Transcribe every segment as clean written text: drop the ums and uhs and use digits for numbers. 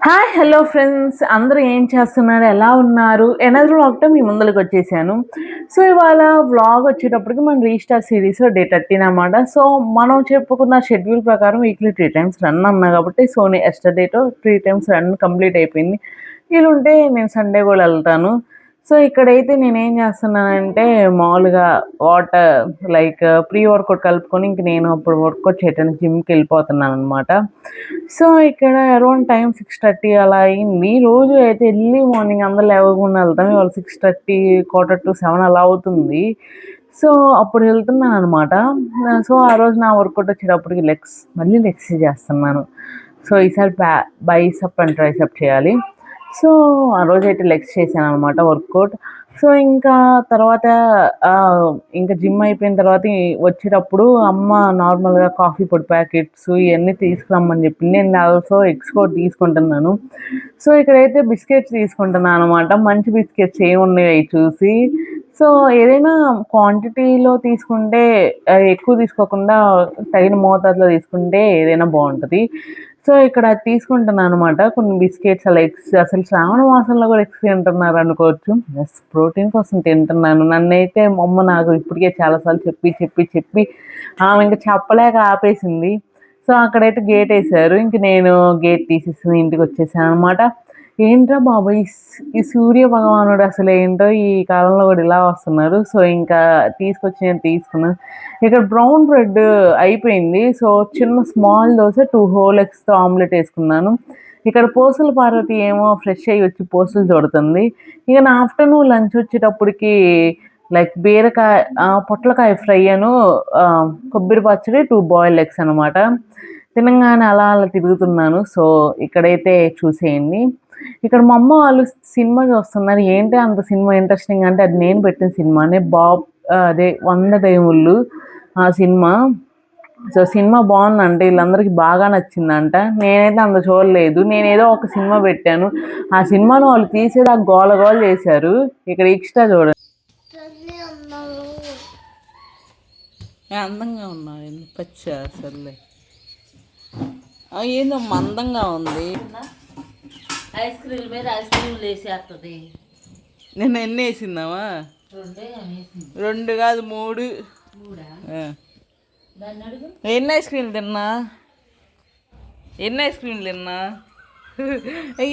Hi hello friends అందరూ ఏం చేస్తున్నారు ఎలా ఉన్నారు ఎనదర్ వ్లాగ్తో మీ ముందరికి వచ్చేసాను. సో ఇవాళ వ్లాగ్ వచ్చేటప్పటికి మన రీస్టార్ సిరీస్ డే 13 అనమాట. సో మనం చెప్పుకున్న షెడ్యూల్ ప్రకారం వీక్లీ 3 times రన్ అన్నా కాబట్టి సో ఎస్టర్డేతో 3 times రన్ కంప్లీట్ అయిపోయింది. వీలుంటే నేను సండే కూడా వెళ్తాను. సో ఇక్కడైతే నేనేం చేస్తున్నానంటే మామూలుగా వాటర్ లైక్ ప్రీ వర్కౌట్ కలుపుకొని ఇంక నేను అప్పుడు వర్కౌట్ చేయడానికి జిమ్కి వెళ్ళిపోతున్నాను అనమాట. సో ఇక్కడ అరౌండ్ టైం 6:30 అలా అయింది. రోజు అయితే ఎర్లీ మార్నింగ్ అందరూ లేవకుండా వెళ్తాం. ఇవాళ 6:30 7:45 అలా అవుతుంది. సో అప్పుడు వెళ్తున్నాను అనమాట. సో ఆ రోజు నా వర్కౌట్ వచ్చేటప్పటికి మళ్ళీ లెగ్స్ చేస్తున్నాను. సో ఈసారి బైసెప్ అండ్ ట్రైసెప్ చేయాలి. సో ఆ రోజైతే లెగ్స్ చేశాను అనమాట వర్కౌట్. సో ఇంకా తర్వాత ఇంకా జిమ్ అయిపోయిన తర్వాత వచ్చేటప్పుడు అమ్మ నార్మల్గా కాఫీ పొడి ప్యాకెట్స్ ఇవన్నీ తీసుకురమ్మని చెప్పింది. నేను ఆల్సో ఎగ్స్ కూడా తీసుకుంటున్నాను. సో ఇక్కడైతే బిస్కెట్స్ తీసుకుంటున్నాను అనమాట. మంచి బిస్కెట్స్ ఏమున్నాయి అవి చూసి. సో ఏదైనా క్వాంటిటీలో తీసుకుంటే ఎక్కువ తీసుకోకుండా తగిన మోతాదులో తీసుకుంటే ఏదైనా బాగుంటుంది. సో ఇక్కడ తీసుకుంటున్నాను అనమాట కొన్ని బిస్కెట్స్ అలా ఎగ్స్. అసలు శ్రావణ మాసంలో కూడా ఎగ్స్ తింటున్నారు అనుకోవచ్చు. ఎస్, ప్రోటీన్ కోసం తింటున్నాను. నన్నైతే మా అమ్మ నాకు ఇప్పటికే చాలాసార్లు చెప్పి చెప్పి చెప్పి ఆమె ఇంకా చెప్పలేక ఆపేసింది. సో అక్కడైతే గేట్ వేసారు. ఇంక నేను గేట్ తీసేసి ఇంటికి వచ్చేసాను అనమాట. ఏంట్రా బాబు ఈ సూర్య భగవానుడు అసలు ఏంటో ఈ కాలంలో కూడా ఇలా వస్తున్నారు. సో ఇంకా నేను తీసుకున్నాను. ఇక్కడ బ్రౌన్ బ్రెడ్ అయిపోయింది. సో చిన్న స్మాల్ దోశ 2 whole eggsతో ఆమ్లెట్ వేసుకున్నాను. ఇక్కడ పోసల పార్వతి ఏమో ఫ్రెష్ అయ్యి వచ్చి పోసలు చూడుతుంది. ఇక నా ఆఫ్టర్నూన్ లంచ్ వచ్చేటప్పటికి లైక్ బీరకాయ పొట్లకాయ ఫ్రై అను కొబ్బరి పచ్చడి 2 boiled eggs అనమాట. తినంగానే అలా అలా తిరుగుతున్నాను. సో ఇక్కడైతే చూసేయండి. ఇక్కడ మా అమ్మ వాళ్ళు సినిమా చూస్తున్నారు. ఏంటి అంత సినిమా ఇంట్రెస్టింగ్ అంటే అది నేను పెట్టిన సినిమానే అదే 100 దైవుళ్ళు ఆ సినిమా. సో సినిమా బాగుందంటే వీళ్ళందరికీ బాగా నచ్చిందంట. నేనైతే అంత చూడలేదు. నేనేదో ఒక సినిమా పెట్టాను. ఆ సినిమాను వాళ్ళు తీసేది ఆ గోల గోల చేశారు. ఇక్కడ ఎక్స్ట్రా చూడండి. అందంగా ఉన్నావు పచ్చ అసలు ఏందో మందంగా ఉంది. ఐస్ క్రీమ్ మీద ఐస్ క్రీమ్ వేసేస్తుంది. నేను ఎన్ని వేసిందావా? 2 కాదు 3. ఎన్ని ఐస్ క్రీమ్లు తిన్నా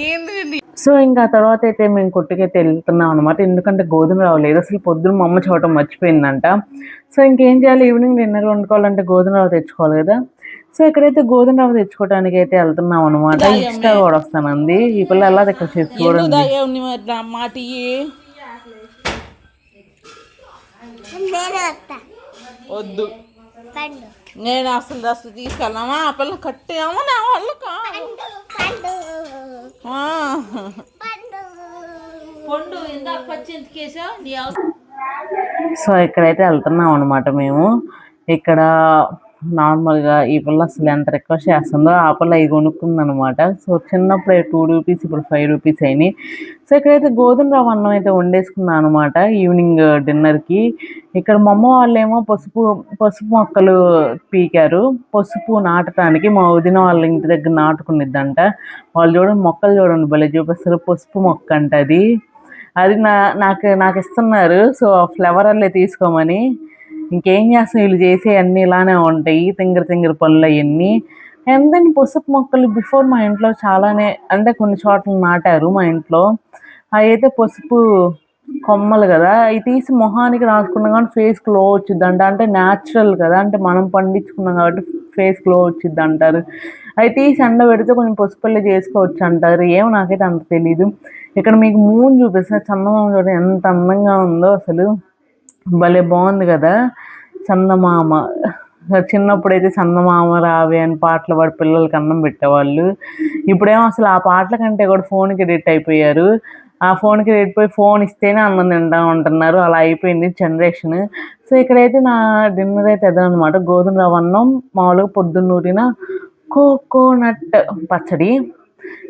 ఏంది. సో ఇంకా తర్వాత అయితే మేము కొట్టుకైతే వెళ్తున్నాం అనమాట. ఎందుకంటే గోధుమ రవ్వ లేదు. అసలు పొద్దున్న మా అమ్మ చూడటం మర్చిపోయిందంట. సో ఇంకేం చేయాలి, ఈవినింగ్ డిన్నర్ వండుకోవాలంటే గోధుమ రవ్వ తెచ్చుకోవాలి కదా. సో ఇక్కడైతే గోధుమ రవ్వ తెచ్చుకోవడానికి అయితే వెళ్తున్నాం అనమాట. ఇష్టా కూడా వస్తానంది. ఈ పిల్ల ఎలా దగ్గర చేసి చూడండి. వద్దు, నేను అసలు తీసుకెళ్ళామా ఆ పిల్ల కట్టామా నా వాళ్ళు సో ఇక్కడైతే వెళ్తున్నాం అనమాట మేము. ఇక్కడ నార్మల్గా ఈ పిల్ల అసలు ఎంత రిక్వెస్ట్ చేస్తుందో ఆ పిల్ల ఇవి కొనుక్కుందనమాట. సో చిన్నప్పుడు 2 రూపీస్ ఇప్పుడు 5 రూపీస్ అయినాయి. సో ఇక్కడైతే గోధుమ రవ్వ అన్నం అయితే వండేసుకున్నాను అనమాట ఈవినింగ్ డిన్నర్కి. ఇక్కడ మా అమ్మ వాళ్ళేమో పసుపు మొక్కలు పీకారు. పసుపు నాటడానికి మా వదిన వాళ్ళ ఇంటి దగ్గర నాటుకునిద్దంట. వాళ్ళు చూడండి మొక్కలు చూడండి భలే చూపిస్తారు. పసుపు మొక్క అంట అది నాకు ఇస్తున్నారు. సో ఫ్లవర్ అల్లే తీసుకోమని. ఇంకేం చేస్తాం, వీళ్ళు చేసే అన్నీ ఇలానే ఉంటాయి తింగర పనులు అవన్నీ. అండ్ దెన్ పసుపు మొక్కలు బిఫోర్ మా ఇంట్లో చాలానే అంటే కొన్ని చోట్ల నాటారు మా ఇంట్లో. అవి అయితే పసుపు కొమ్మలు కదా, అవి తీసి మొహానికి రాసుకున్నాం కానీ ఫేస్ గ్లో వచ్చిందంట. అంటే న్యాచురల్ కదా, అంటే మనం పండించుకున్నాం కాబట్టి ఫేస్ గ్లో వచ్చింది అంటారు. అవి తీసి ఎండ పెడితే కొంచెం పసుపల్లి చేసుకోవచ్చు అంటారు. ఏమో నాకైతే అంత తెలీదు. ఇక్కడ మీకు మూన్ చూపిస్తే చందమామ చూడండి ఎంత అందంగా ఉందో. అసలు భలే బాగుంది కదా చందమామ. చిన్నప్పుడైతే చందమామ రావే అని పాటలు పాడి పిల్లలకి అన్నం పెట్టేవాళ్ళు. ఇప్పుడేమో అసలు ఆ పాటల కంటే కూడా ఫోన్కి ఎడిక్ట్ అయిపోయారు. ఆ ఫోన్కి ఎడిక్ట్ ఫోన్ ఇస్తేనే అన్నం తింటా ఉంటున్నారు. అలా అయిపోయింది జనరేషన్. సో ఇక్కడైతే నా డిన్నర్ అయితే అదనమాట. గోధుమ రవ్వ అన్నం, మామూలుగా పొద్దున్నూరిన కోకోనట్ పచ్చడి.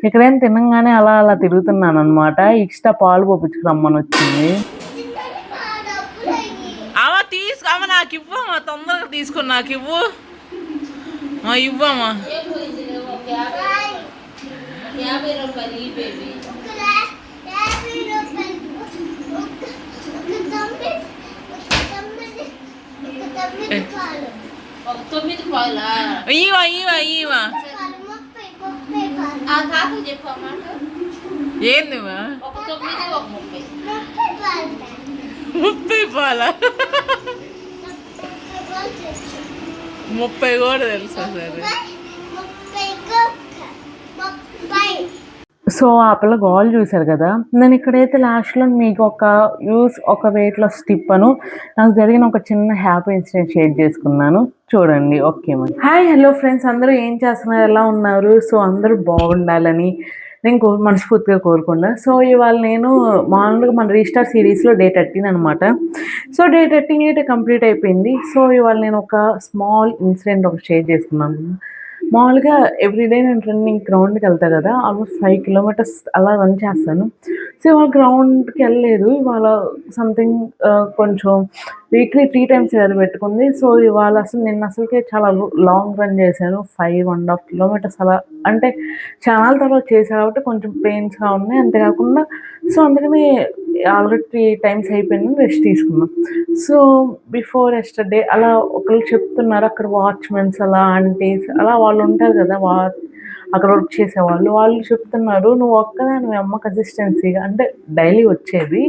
ఇక్కడేం తినంగానే అలా అలా తిరుగుతున్నాను అనమాట. ఇష్ట పాలు పోపించుకురమ్మని వచ్చింది. తీసుకు నాకు ఇవ్వమ్మా, తొందరగా తీసుకుని నాకు ఇవ్వు. ఇవ్వమ్మా ₹50 ఈ బేబీ. ఒక 9 పాలా? ఇవా ఆ తాతకు చెప్పమాట. ఏంది ఒక 9, ఒక 30. 30 పాలా? 30 కూడా తెలుసా సరే. సో ఆ పిల్ల గోల్ చూశారు కదా, నేను ఇక్కడైతే లాస్ట్లో మీకు ఒక వెయిట్ లాస్ టిప్ అను నాకు జరిగిన ఒక చిన్న హ్యాపీ ఇన్సిడెంట్ షేర్ చేసుకున్నాను, చూడండి. ఓకే మరి. హాయ్ హలో ఫ్రెండ్స్, అందరూ ఏం చేస్తున్నారు, ఎలా ఉన్నారు? సో అందరూ బాగుండాలని నేను మనస్ఫూర్తిగా కోరుకున్నా. సో ఇవాళ నేను మామూలుగా మన రీస్టార్ సిరీస్లో డే 13 అనమాట. సో డే 13 అయితే కంప్లీట్ అయిపోయింది. సో ఇవాళ నేను ఒక స్మాల్ ఇన్సిడెంట్ ఒకటి షేర్ చేసుకున్నాను. మామూలుగా ఎవ్రీడే నేను రన్నింగ్ గ్రౌండ్కి వెళ్తాను కదా, ఆల్మోస్ట్ 5 కిలోమీటర్స్ అలా రన్ చేస్తాను. సో ఇవాళ గ్రౌండ్కి వెళ్ళలేదు, ఇవాళ సంథింగ్ కొంచెం వీక్లీ 3 టైమ్స్ అది పెట్టుకుంది. సో ఇవాళ నిన్న అసలుకే చాలా లాంగ్ రన్ చేశాను, 5.5 కిలోమీటర్స్ అలా. అంటే చాలా తర్వాత చేశాను కాబట్టి కొంచెం పెయిన్స్గా ఉన్నాయి, అంతేకాకుండా సో అందుకని ఆల్రెడీ 3 టైమ్స్ అయిపోయింది, రెస్ట్ తీసుకున్నాం. సో బిఫోర్ ఎస్టర్డే అలా ఒకళ్ళు చెప్తున్నారు, అక్కడ వాచ్మెన్స్ అలా ఆంటీస్ అలా వాళ్ళు ఉంటారు కదా, అక్కడ వర్క్ చేసేవాళ్ళు, వాళ్ళు చెప్తున్నారు, నువ్వు ఒక్కదానివే అమ్మకి అసిస్టెన్సీగా అంటే డైలీ వచ్చేది.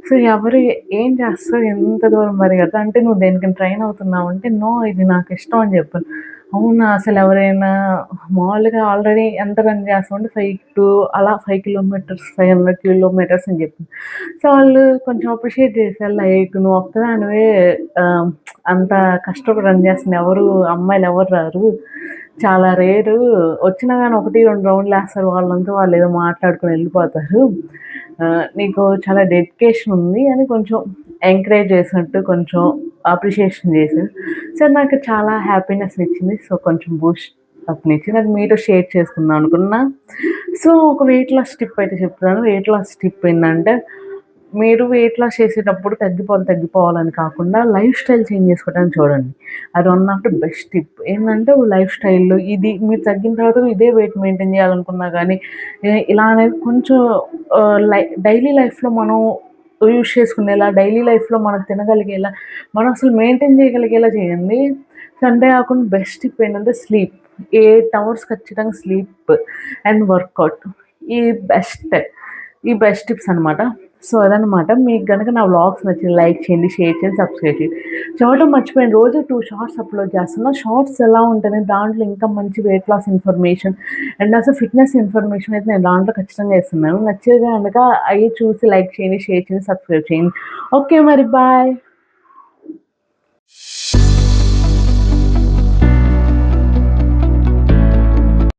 సో ఎవరు ఏం చేస్తావు, ఎంత దూరం పరిగెడతా అంటే నువ్వు దేనికైనా ట్రైన్ అవుతున్నావు అంటే, నో ఇది నాకు ఇష్టం అని చెప్పాను. అవునా, అసలు ఎవరైనా మామూలుగా ఆల్రెడీ ఎంత రన్ చేస్తామంటే 5 కిలోమీటర్స్ 500 కిలోమీటర్స్ అని చెప్పింది. సో వాళ్ళు కొంచెం అప్రిషియేట్ చేశారు, లైక్ నువ్వు ఒక్కదానివే అంత కష్టపడి రన్ చేస్తుంది, అమ్మాయిలు ఎవరు రారు, చాలా రేరు, వచ్చినా కానీ 1-2 రౌండ్లు వేస్తారు, వాళ్ళంతా వాళ్ళు ఏదో మాట్లాడుకుని వెళ్ళిపోతారు, నీకు చాలా డెడికేషన్ ఉంది అని కొంచెం ఎంకరేజ్ చేసినట్టు కొంచెం అప్రిషియేషన్ చేశారు. సో నాకు చాలా హ్యాపీనెస్ ఇచ్చింది. సో కొంచెం బూస్ట్ అప్నిచ్చి నాకు మీతో షేర్ చేసుకుందాం అనుకున్నా. సో ఒక వెయిట్ లాస్ టిప్ అయితే చెప్తాను. వెయిట్ లాస్ టిప్ ఏంటంటే, మీరు వెయిట్ లాస్ చేసేటప్పుడు తగ్గిపోవాలని కాకుండా లైఫ్ స్టైల్ చేంజ్ చేసుకోవడానికి చూడండి. అది one of the best tip. ఏంటంటే లైఫ్ స్టైల్లో ఇది మీరు తగ్గిన తర్వాత ఇదే వెయిట్ మెయింటైన్ చేయాలనుకున్నా కానీ ఇలా అనేది కొంచెం డైలీ లైఫ్లో మనం యూజ్ చేసుకునేలా, డైలీ లైఫ్లో మనం తినగలిగేలా, మనం అసలు మెయింటైన్ చేయగలిగేలా చేయండి. అంతేకాకుండా బెస్ట్ టిప్ ఏంటంటే స్లీప్. 8 అవర్స్ ఖచ్చితంగా స్లీప్ అండ్ వర్కౌట్. ఈ బెస్ట్ టిప్స్ అనమాట. సో అదనమాట. మీకు కనుక నా వ్లాగ్స్ నచ్చింది లైక్ చేయండి, షేర్ చేయండి, సబ్స్క్రైబ్ చేయండి. చూడటం మర్చిపోయింది, రోజు 2 షార్ట్స్ అప్లోడ్ చేస్తున్నా. షార్ట్స్ ఎలా ఉంటాయి, దాంట్లో ఇంకా మంచి వెయిట్ లాస్ ఇన్ఫర్మేషన్ అండ్ అసలు ఫిట్నెస్ ఇన్ఫర్మేషన్ అయితే నేను దాంట్లో ఖచ్చితంగా ఇస్తున్నాను. నచ్చేది కనుక అవి చూసి లైక్ చేయండి, షేర్ చేయండి, సబ్స్క్రైబ్ చేయండి. ఓకే మరి, బాయ్.